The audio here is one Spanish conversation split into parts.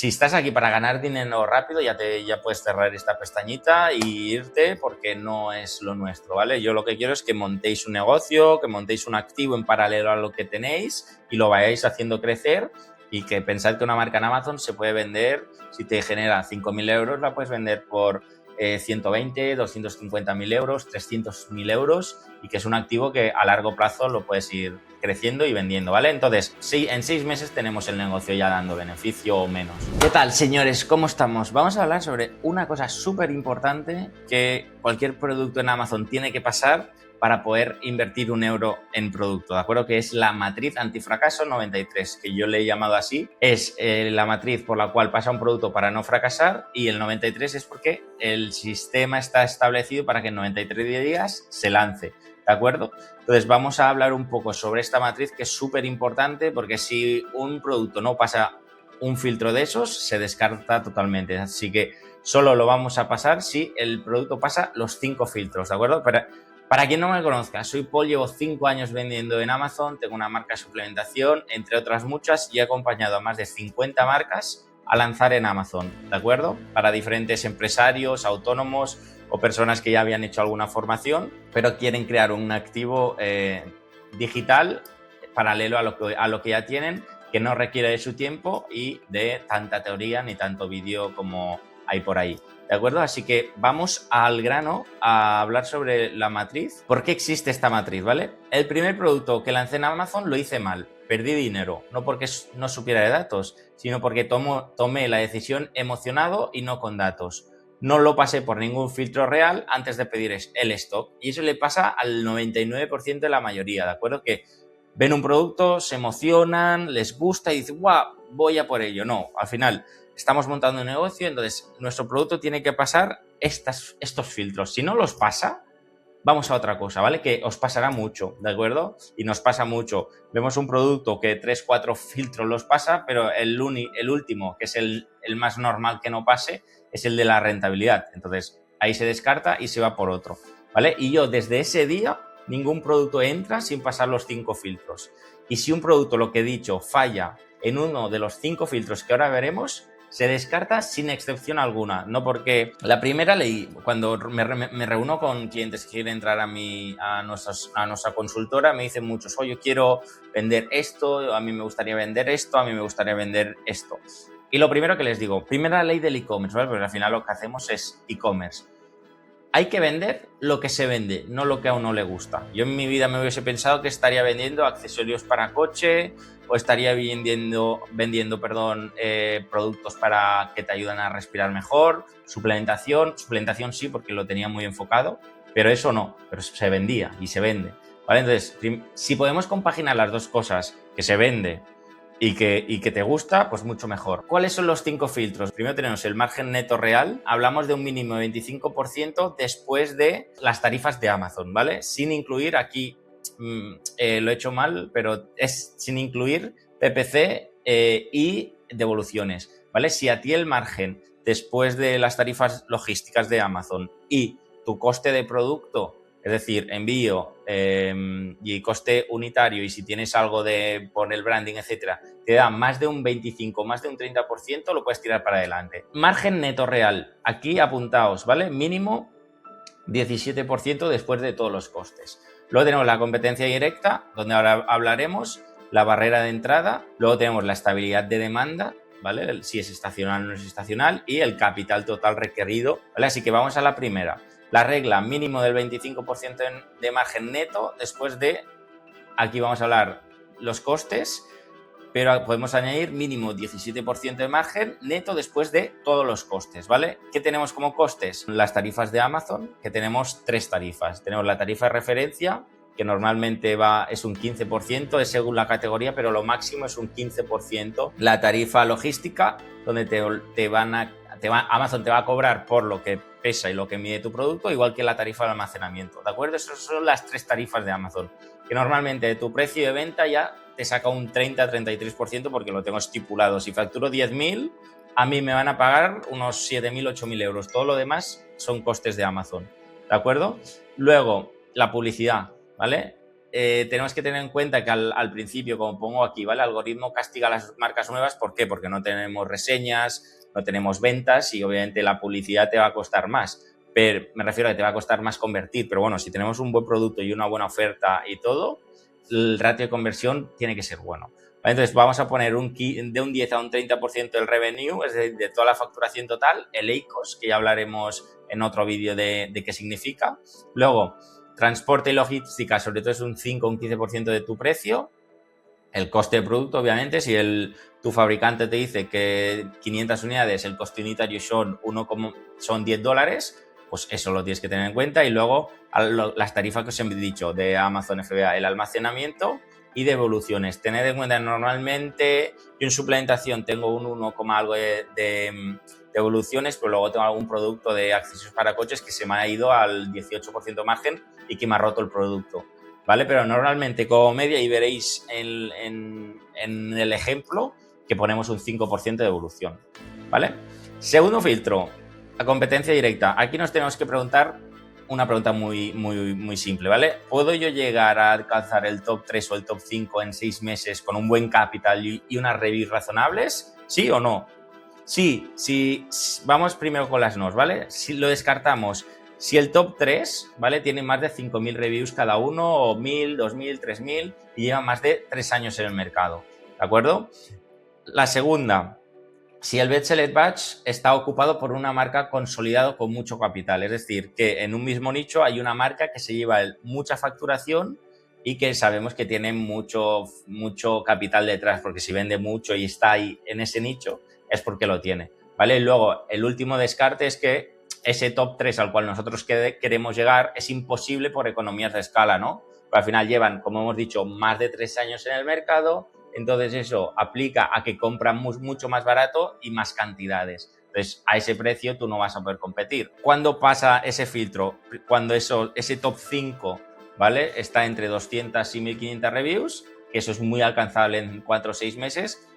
si estás aquí para ganar dinero rápido, ya puedes cerrar esta pestañita y irte porque no es lo nuestro, ¿vale? Yo lo que quiero es que montéis un negocio, que montéis un activo en paralelo a lo que tenéis y lo vayáis haciendo crecer y que pensad que una marca en Amazon se puede vender, si te genera 5.000 euros, la puedes vender por 120, 250.000 euros, 300.000 euros y que es un activo que a largo plazo lo puedes ir creciendo y vendiendo, ¿vale? Entonces, sí, en 6 meses tenemos el negocio ya dando beneficio o menos. ¿Qué tal, señores? ¿Cómo estamos? Vamos a hablar sobre una cosa súper importante que cualquier producto en Amazon tiene que pasar para poder invertir 1 euro en producto, ¿de acuerdo? Que es la matriz antifracaso 93, que yo le he llamado así. Es la matriz por la cual pasa un producto para no fracasar y el 93 es porque el sistema está establecido para que en 93 días se lance, ¿de acuerdo? Entonces vamos a hablar un poco sobre esta matriz que es súper importante porque si un producto no pasa un filtro de esos, se descarta totalmente. Así que solo lo vamos a pasar si el producto pasa los 5 filtros, ¿de acuerdo? Para quien no me conozca, soy Paul, llevo 5 años vendiendo en Amazon, tengo una marca de suplementación, entre otras muchas, y he acompañado a más de 50 marcas a lanzar en Amazon, ¿de acuerdo? Para diferentes empresarios, autónomos o personas que ya habían hecho alguna formación, pero quieren crear un activo digital paralelo a lo que ya tienen, que no requiere de su tiempo y de tanta teoría ni tanto vídeo como hay por ahí. ¿De acuerdo? Así que vamos al grano a hablar sobre la matriz. ¿Por qué existe esta matriz? ¿Vale? El primer producto que lancé en Amazon lo hice mal. Perdí dinero, no porque no supiera de datos, sino porque tomé la decisión emocionado y no con datos. No lo pasé por ningún filtro real antes de pedir el stock. Y eso le pasa al 99% de la mayoría, ¿de acuerdo? Que ven un producto, se emocionan, les gusta y dicen, ¡guau! Voy a por ello. No, al final estamos montando un negocio, entonces nuestro producto tiene que pasar estos filtros. Si no los pasa, vamos a otra cosa, ¿vale? Que os pasará mucho, ¿de acuerdo? Y nos pasa mucho. Vemos un producto que 3, 4 filtros los pasa, pero el último, que es el más normal que no pase, es el de la rentabilidad. Entonces, ahí se descarta y se va por otro, ¿vale? Y yo desde ese día, ningún producto entra sin pasar los 5 filtros. Y si un producto, lo que he dicho, falla en uno de los 5 filtros que ahora veremos, se descarta sin excepción alguna, no porque la primera ley, cuando me reúno con clientes que quieren entrar a nuestra consultora, me dicen muchos, oye, yo quiero vender esto, a mí me gustaría vender esto, a mí me gustaría vender esto. Y lo primero que les digo, primera ley del e-commerce, ¿vale? Porque al final lo que hacemos es e-commerce. Hay que vender lo que se vende, no lo que a uno le gusta. Yo en mi vida me hubiese pensado que estaría vendiendo accesorios para coche o estaría vendiendo productos para que te ayuden a respirar mejor, suplementación sí, porque lo tenía muy enfocado, pero eso no, pero se vendía y se vende, ¿vale? Entonces, si podemos compaginar las dos cosas, que se vende y que te gusta, pues mucho mejor. ¿Cuáles son los 5 filtros? Primero tenemos el margen neto real. Hablamos de un mínimo de 25% después de las tarifas de Amazon, ¿vale? Sin incluir aquí, lo he hecho mal, pero es sin incluir PPC y devoluciones, ¿vale? Si a ti el margen después de las tarifas logísticas de Amazon y tu coste de producto, es decir, envío y coste unitario, y si tienes algo de por el branding, etcétera, te da más de un 25, más de un 30%, lo puedes tirar para adelante. Margen neto real, aquí apuntaos, ¿vale? Mínimo 17% después de todos los costes. Luego tenemos la competencia directa, donde ahora hablaremos, la barrera de entrada, luego tenemos la estabilidad de demanda, ¿vale? Si es estacional o no es estacional, y el capital total requerido, ¿vale? Así que vamos a la primera. La regla mínimo del 25% de margen neto después de, aquí vamos a hablar los costes, pero podemos añadir mínimo 17% de margen neto después de todos los costes, ¿vale? ¿Qué tenemos como costes? Las tarifas de Amazon, que tenemos 3 tarifas. Tenemos la tarifa de referencia, que normalmente es un 15%, es según la categoría, pero lo máximo es un 15%. La tarifa logística, donde Amazon te va a cobrar por lo que pesa y lo que mide tu producto, igual que la tarifa de almacenamiento, ¿de acuerdo? Esas son las 3 tarifas de Amazon, que normalmente de tu precio de venta ya te saca un 30-33% porque lo tengo estipulado. Si facturo 10.000, a mí me van a pagar unos 7.000, 8.000 euros. Todo lo demás son costes de Amazon, ¿de acuerdo? Luego, la publicidad, ¿vale? tenemos que tener en cuenta que al principio, como pongo aquí, ¿vale? El algoritmo castiga las marcas nuevas. ¿Por qué? Porque no tenemos reseñas, no tenemos ventas y obviamente la publicidad te va a costar más. Pero me refiero a que te va a costar más convertir. Pero bueno, si tenemos un buen producto y una buena oferta y todo, el ratio de conversión tiene que ser bueno. Entonces vamos a poner de un 10 a un 30% del revenue, es decir, de toda la facturación total, el EICOS, que ya hablaremos en otro vídeo de qué significa. Luego, transporte y logística, sobre todo es un 5 o un 15% de tu precio. El coste de producto, obviamente, si tu fabricante te dice que 500 unidades, el coste unitario son $10, pues eso lo tienes que tener en cuenta. Y luego las tarifas que os he dicho de Amazon FBA, el almacenamiento y devoluciones. Tened en cuenta, normalmente yo en suplementación tengo un 1, algo de devoluciones, pero luego tengo algún producto de accesorios para coches que se me ha ido al 18% margen y que me ha roto el producto, ¿vale? Pero normalmente como media, y veréis en el ejemplo que ponemos un 5% de devolución, ¿vale? Segundo filtro, la competencia directa. Aquí nos tenemos que preguntar una pregunta muy simple, ¿vale? ¿Puedo yo llegar a alcanzar el top 3 o el top 5 en 6 meses con un buen capital y unas reviews razonables? ¿Sí o no? Sí, vamos primero con las nos, ¿vale? Si lo descartamos, si el top 3, ¿vale? Tiene más de 5.000 reviews cada uno, o 1.000, 2.000, 3.000, y lleva más de 3 años en el mercado, ¿de acuerdo? La segunda, si el Bestseller Batch está ocupado por una marca consolidada con mucho capital, es decir, que en un mismo nicho hay una marca que se lleva mucha facturación y que sabemos que tiene mucho capital detrás, porque si vende mucho y está ahí en ese nicho es porque lo tiene, ¿vale? Y luego, el último descarte es que ese top 3 al cual nosotros queremos llegar es imposible por economías de escala, ¿no? Pero al final llevan, como hemos dicho, más de 3 años en el mercado. Entonces eso aplica a que compran mucho más barato y más cantidades. Entonces a ese precio tú no vas a poder competir. ¿Cuándo pasa ese filtro? Cuando ese top 5, ¿vale? Está entre 200 y 1.500 reviews, que eso es muy alcanzable en 4 o 6 meses,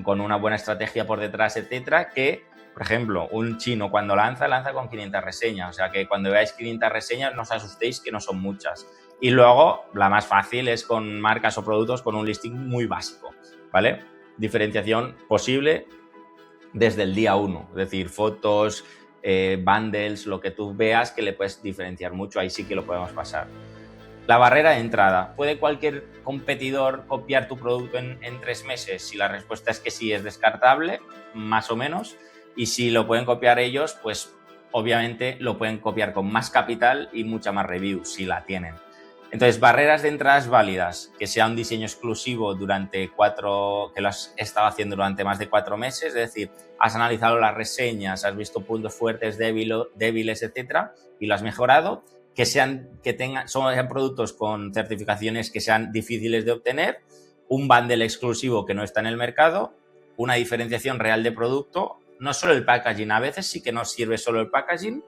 con una buena estrategia por detrás, etcétera, que, por ejemplo, un chino cuando lanza con 500 reseñas. O sea que cuando veáis 500 reseñas no os asustéis, que no son muchas. Y luego, la más fácil es con marcas o productos con un listing muy básico, ¿vale? Diferenciación posible desde el día 1, es decir, fotos, bundles, lo que tú veas que le puedes diferenciar mucho, ahí sí que lo podemos pasar. La barrera de entrada. ¿Puede cualquier competidor copiar tu producto en 3 meses? Si la respuesta es que sí, es descartable, más o menos. Y si lo pueden copiar ellos, pues obviamente lo pueden copiar con más capital y mucha más review, si la tienen. Entonces, barreras de entradas válidas, que sea un diseño exclusivo que lo has estado haciendo durante más de 4 meses, es decir, has analizado las reseñas, has visto puntos fuertes, débiles, etcétera, y lo has mejorado. Que sean productos con certificaciones que sean difíciles de obtener, un bundle exclusivo que no está en el mercado, una diferenciación real de producto, no solo el packaging, a veces sí que nos sirve solo el packaging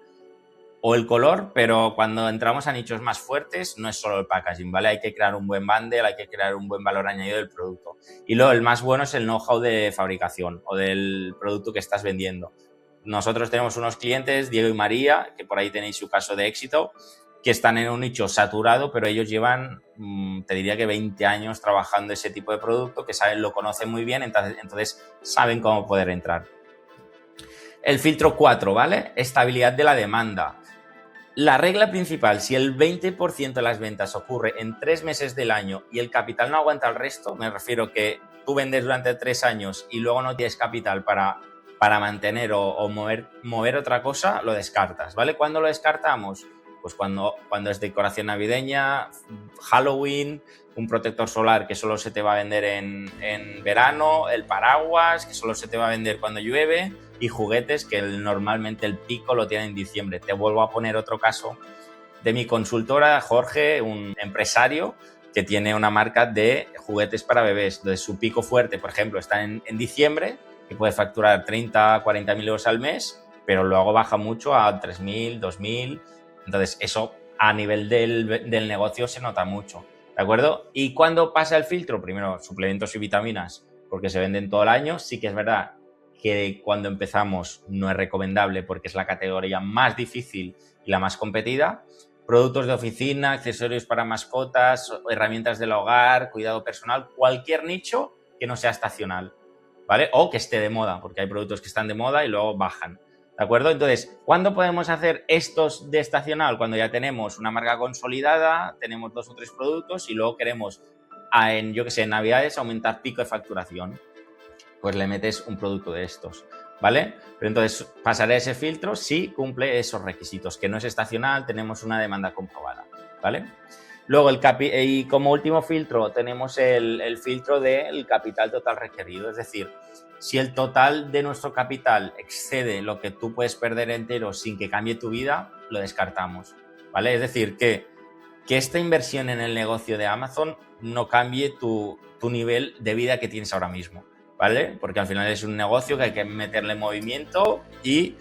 o el color, pero cuando entramos a nichos más fuertes no es solo el packaging, ¿vale? Hay que crear un buen bundle, hay que crear un buen valor añadido del producto. Y luego el más bueno es el know-how de fabricación o del producto que estás vendiendo. Nosotros tenemos unos clientes, Diego y María, que por ahí tenéis su caso de éxito, que están en un nicho saturado, pero ellos llevan, te diría que 20 años trabajando ese tipo de producto, que lo conocen muy bien, entonces saben cómo poder entrar. El filtro 4, ¿vale? Estabilidad de la demanda. La regla principal, si el 20% de las ventas ocurre en 3 meses del año y el capital no aguanta el resto, me refiero que tú vendes durante 3 años y luego no tienes capital para mantener o mover otra cosa, lo descartas, ¿vale? ¿Cuándo lo descartamos? Pues cuando es decoración navideña, Halloween, un protector solar que solo se te va a vender en verano, el paraguas que solo se te va a vender cuando llueve, y juguetes que normalmente el pico lo tiene en diciembre. Te vuelvo a poner otro caso de mi consultora, Jorge, un empresario que tiene una marca de juguetes para bebés. Entonces, su pico fuerte, por ejemplo, está en diciembre, que puede facturar 30, 40.000 euros al mes, pero luego baja mucho a 3.000, 2.000. Entonces, eso a nivel del negocio se nota mucho, ¿de acuerdo? ¿Y cuándo pasa el filtro? Primero, suplementos y vitaminas, porque se venden todo el año. Sí que es verdad que cuando empezamos no es recomendable porque es la categoría más difícil y la más competida, productos de oficina, accesorios para mascotas, herramientas del hogar, cuidado personal, cualquier nicho que no sea estacional, ¿vale? O que esté de moda, porque hay productos que están de moda y luego bajan, ¿de acuerdo? Entonces, ¿cuándo podemos hacer estos de estacional? Cuando ya tenemos una marca consolidada, tenemos 2 o 3 productos y luego queremos, yo que sé, en Navidades aumentar pico de facturación. Pues le metes un producto de estos, ¿vale? Pero entonces pasaré ese filtro si cumple esos requisitos, que no es estacional, tenemos una demanda comprobada, ¿vale? Luego, y como último filtro, tenemos el filtro del capital total requerido, es decir, si el total de nuestro capital excede lo que tú puedes perder entero sin que cambie tu vida, lo descartamos, ¿vale? Es decir, que esta inversión en el negocio de Amazon no cambie tu nivel de vida que tienes ahora mismo, ¿vale? Porque al final es un negocio que hay que meterle movimiento y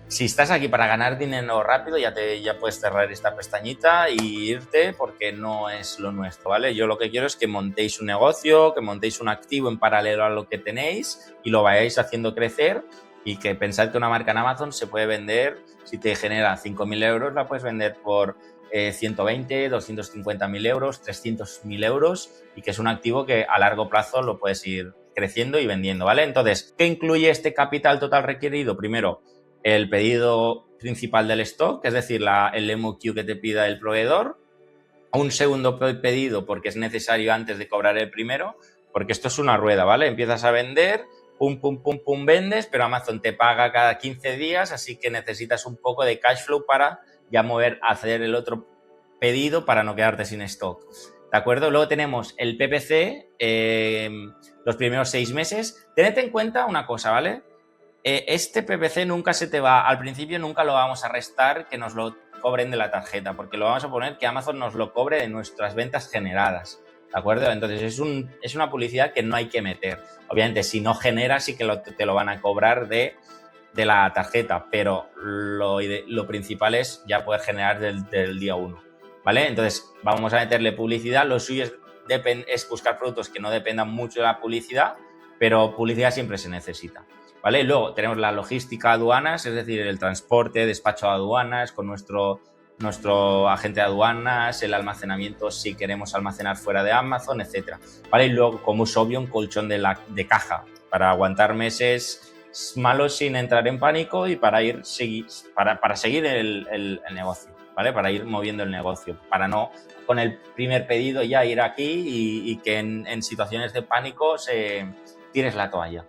si estás aquí para ganar dinero rápido, ya puedes cerrar esta pestañita y irte porque no es lo nuestro, ¿vale? Yo lo que quiero es que montéis un negocio, que montéis un activo en paralelo a lo que tenéis y lo vayáis haciendo crecer y que pensad que una marca en Amazon se puede vender, si te genera 5.000 euros, la puedes vender por 120, 250.000 euros, 300.000 euros y que es un activo que a largo plazo lo puedes ir creciendo y vendiendo, ¿vale? Entonces, ¿qué incluye este capital total requerido? Primero, el pedido principal del stock, es decir, el MOQ que te pida el proveedor, un segundo pedido porque es necesario antes de cobrar el primero, porque esto es una rueda, ¿vale? Empiezas a vender, pum, pum, pum, pum, vendes, pero Amazon te paga cada 15 días, así que necesitas un poco de cash flow para ya hacer el otro pedido para no quedarte sin stock, ¿de acuerdo? Luego tenemos el PPC, los primeros 6 meses. Tened en cuenta una cosa, ¿vale? Este PPC nunca se te va, al principio nunca lo vamos a restar que nos lo cobren de la tarjeta, porque lo vamos a poner que Amazon nos lo cobre de nuestras ventas generadas, ¿de acuerdo? Entonces es una publicidad que no hay que meter. Obviamente, si no generas, sí que te lo van a cobrar de la tarjeta, pero lo principal es ya poder generar del día 1, ¿vale? Entonces, vamos a meterle publicidad. Lo suyo es buscar productos que no dependan mucho de la publicidad, pero publicidad siempre se necesita, ¿vale? Luego tenemos la logística aduanas, es decir, el transporte, despacho de aduanas con nuestro agente de aduanas, el almacenamiento si queremos almacenar fuera de Amazon, etcétera, ¿vale? Y luego, como es obvio, un colchón de caja para aguantar meses malos sin entrar en pánico y para seguir el negocio, ¿vale? Para ir moviendo el negocio, para no con el primer pedido ya ir aquí y que en situaciones de pánico tires la toalla.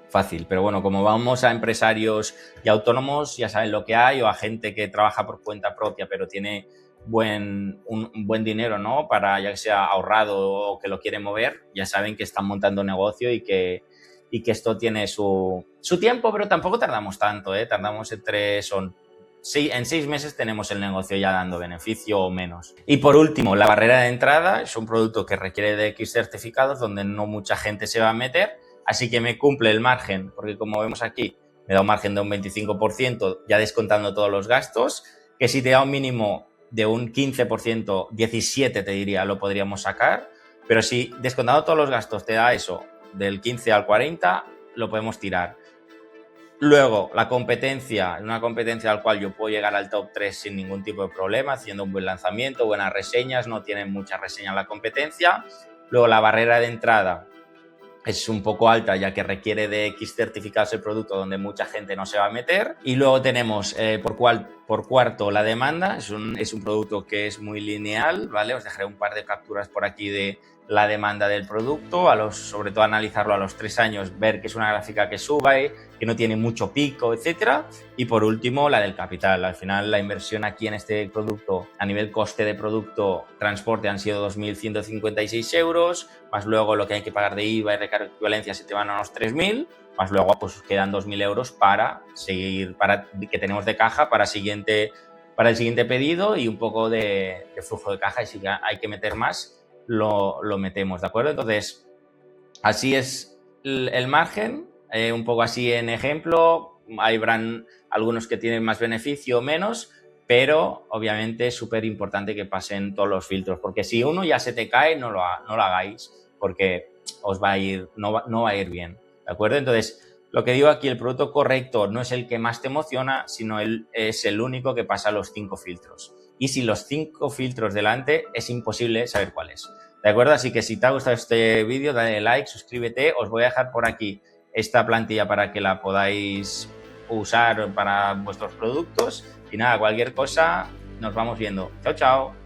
Fácil, pero bueno, como vamos a empresarios y autónomos, ya saben lo que hay, o a gente que trabaja por cuenta propia, pero tiene un buen dinero, ¿no? Para ya que sea ahorrado o que lo quiere mover, ya saben que están montando negocio y que esto tiene su tiempo, pero tampoco tardamos tanto, ¿eh? Tardamos en 6 meses tenemos el negocio ya dando beneficio o menos. Y por último, la barrera de entrada es un producto que requiere de X certificados donde no mucha gente se va a meter, así que me cumple el margen, porque como vemos aquí, me da un margen de un 25%, ya descontando todos los gastos, que si te da un mínimo de un 15%, 17% te diría, lo podríamos sacar, pero si descontando todos los gastos te da eso, del 15 al 40, lo podemos tirar. Luego, la competencia, una competencia al cual yo puedo llegar al top 3 sin ningún tipo de problema, haciendo un buen lanzamiento, buenas reseñas, no tienen muchas reseñas la competencia. Luego, la barrera de entrada es un poco alta, ya que requiere de X certificados el producto donde mucha gente no se va a meter. Y luego tenemos por cuarto la demanda, es un producto que es muy lineal, ¿vale? Os dejaré un par de capturas por aquí de la demanda del producto, sobre todo analizarlo a los 3 años, ver que es una gráfica que sube, que no tiene mucho pico, etcétera. Y por último, la del capital. Al final, la inversión aquí en este producto, a nivel coste de producto, transporte, han sido 2.156 euros, más luego lo que hay que pagar de IVA y recargo de equivalencia se te van a unos 3.000, más luego pues quedan 2.000 euros para que tenemos de caja para el siguiente pedido y un poco de flujo de caja, y si hay que meter más, lo metemos, ¿de acuerdo? Entonces, así es el margen, un poco así en ejemplo. Habrán algunos que tienen más beneficio o menos, pero obviamente es súper importante que pasen todos los filtros, porque si uno ya se te cae, no lo hagáis, porque no va a ir bien, ¿de acuerdo? Entonces, lo que digo aquí, el producto correcto no es el que más te emociona, sino es el único que pasa los 5 filtros. y sin los 5 filtros delante es imposible saber cuál es. ¿De acuerdo? Así que si te ha gustado este vídeo, dale like, suscríbete. Os voy a dejar por aquí esta plantilla para que la podáis usar para vuestros productos. Y nada, cualquier cosa, nos vamos viendo. Chao, chao.